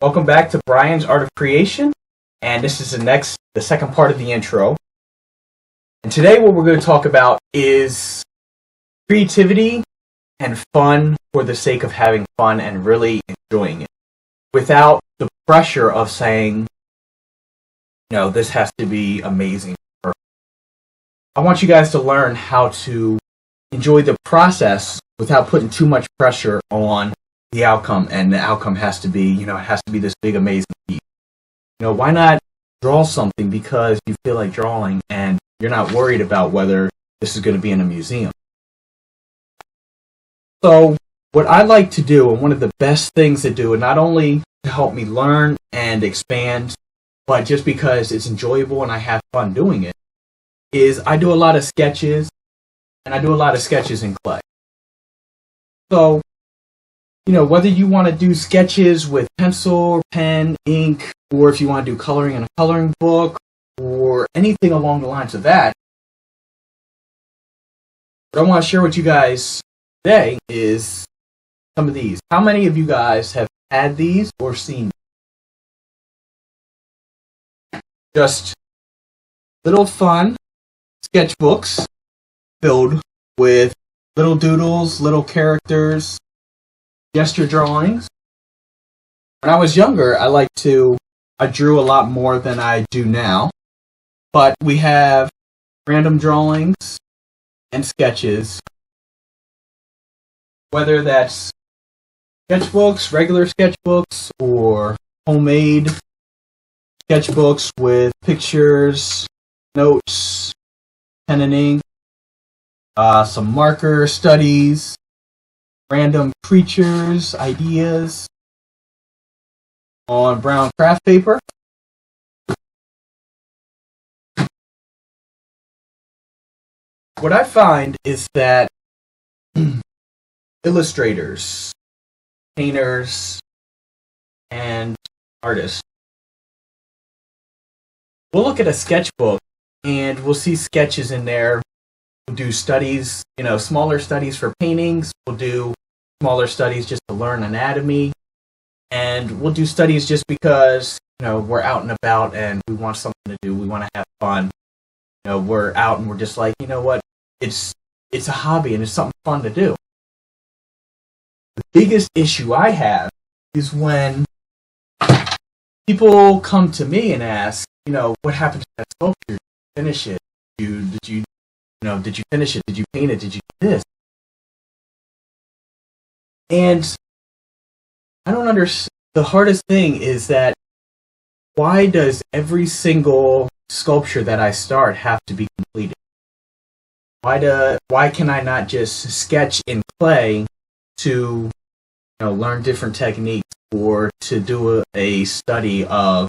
Welcome back to Brian's Art of Creation, and this is the second part of the intro. And today what we're going to talk about is creativity and fun for the sake of having fun and really enjoying it, without the pressure of saying, this has to be amazing. I want you guys to learn how to enjoy the process without putting too much pressure on the outcome, and the outcome has to be, it has to be this big, amazing piece. Why not draw something because you feel like drawing and you're not worried about whether this is going to be in a museum? So, what I like to do, and one of the best things to do, and not only to help me learn and expand, but just because it's enjoyable and I have fun doing it, is I do a lot of sketches, and I do a lot of sketches in clay. So, whether you want to do sketches with pencil, pen, ink, or if you want to do coloring in a coloring book, or anything along the lines of that, what I want to share with you guys today is some of these. How many of you guys have had these or seen them? Just little fun sketchbooks filled with little doodles, little characters, gesture drawings. When I was younger, I drew a lot more than I do now, but we have random drawings and sketches, whether that's sketchbooks, regular sketchbooks, or homemade sketchbooks with pictures, notes, pen and ink, some marker studies, random creatures, ideas on brown craft paper. What I find is that illustrators, painters, and artists will look at a sketchbook and we'll see sketches in there. We'll do studies, smaller studies for paintings. We'll do smaller studies just to learn anatomy. And we'll do studies just because, we're out and about and we want something to do. We want to have fun. We're out and we're just like, what? It's a hobby and it's something fun to do. The biggest issue I have is when people come to me and ask, what happened to that sculpture? Did you finish it? Did you finish it? Did you paint it? Did you do this? And I don't understand. The hardest thing is that why does every single sculpture that I start have to be completed? Why can I not just sketch in clay to learn different techniques, or to do a study of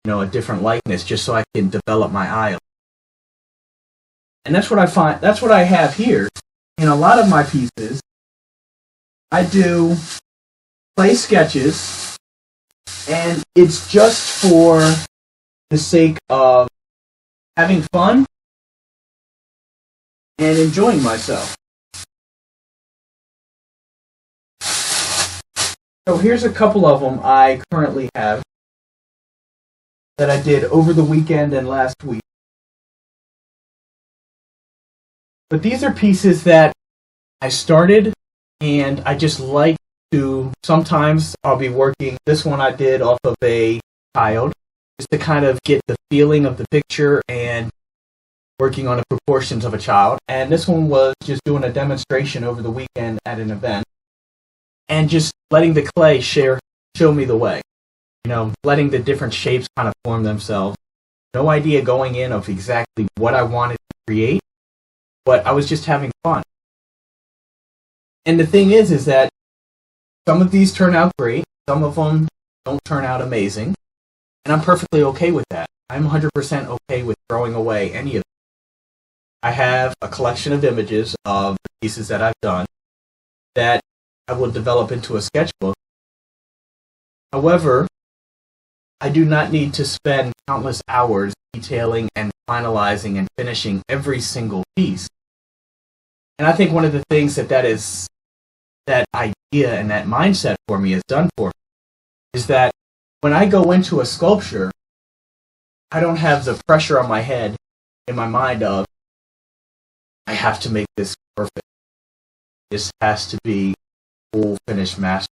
a different likeness just so I can develop my eye? And that's what I find. That's what I have here. In a lot of my pieces, I do clay sketches, and it's just for the sake of having fun and enjoying myself. So here's a couple of them I currently have that I did over the weekend and last week. But these are pieces that I started, and I just like to, sometimes I'll be working, this one I did off of a child, just to kind of get the feeling of the picture and working on the proportions of a child. And this one was just doing a demonstration over the weekend at an event, and just letting the clay show me the way. Letting the different shapes kind of form themselves. No idea going in of exactly what I wanted to create, but I was just having fun. And the thing is that some of these turn out great, some of them don't turn out amazing, and I'm perfectly okay with that. I'm 100% okay with throwing away any of them. I have a collection of images of the pieces that I've done that I will develop into a sketchbook. However, I do not need to spend countless hours detailing and finalizing and finishing every single piece. And I think one of the things that idea and that mindset for me has done for me is that when I go into a sculpture, I don't have the pressure on my head, in my mind of, I have to make this perfect. This has to be full finished master.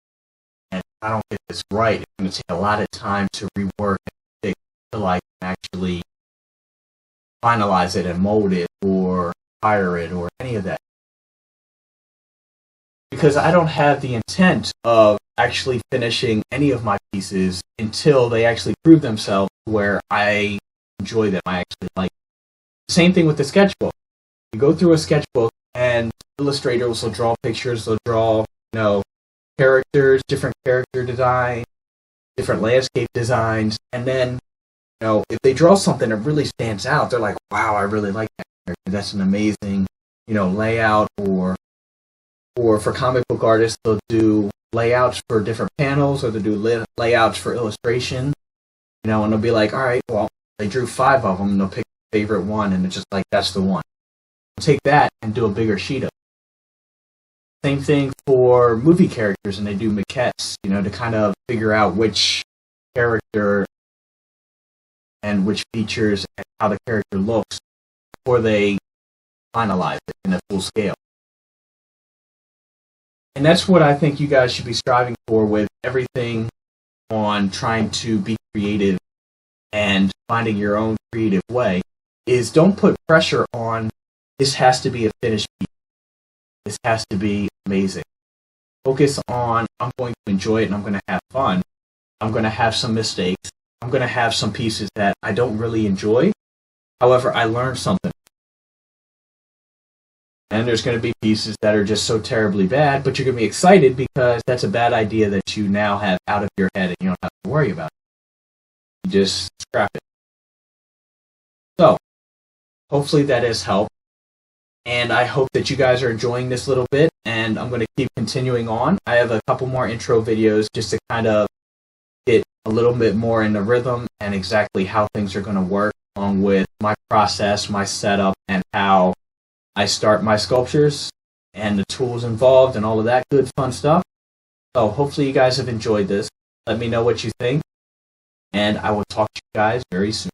And if I don't get this right, it's going to take a lot of time to rework it until I can actually finalize it and mold it or fire it or any of that. Because I don't have the intent of actually finishing any of my pieces until they actually prove themselves where I enjoy them, I actually like them. Same thing with the sketchbook. You go through a sketchbook and illustrators will draw pictures, they'll draw, characters, different character design, different landscape designs, and then, if they draw something that really stands out, they're like, wow, I really like that character. That's an amazing, layout, or for comic book artists, they'll do layouts for different panels, or they'll do layouts for illustration, and they'll be like, all right, well, they drew 5 of them, and they'll pick their favorite one, and it's just like, that's the one. Take that and do a bigger sheet of it. Same thing for movie characters, and they do maquettes, to kind of figure out which character and which features and how the character looks before they finalize it in a full scale. And that's what I think you guys should be striving for with everything on trying to be creative and finding your own creative way, is don't put pressure on, this has to be a finished piece. This has to be amazing. Focus on, I'm going to enjoy it and I'm going to have fun. I'm going to have some mistakes. I'm going to have some pieces that I don't really enjoy. However, I learned something. And there's going to be pieces that are just so terribly bad, but you're going to be excited because that's a bad idea that you now have out of your head and you don't have to worry about it. You just scrap it. So, hopefully that has helped. And I hope that you guys are enjoying this little bit, and I'm going to keep continuing on. I have a couple more intro videos just to kind of get a little bit more in the rhythm and exactly how things are going to work, along with my process, my setup, and how I start my sculptures, and the tools involved, and all of that good fun stuff. So hopefully you guys have enjoyed this. Let me know what you think, and I will talk to you guys very soon.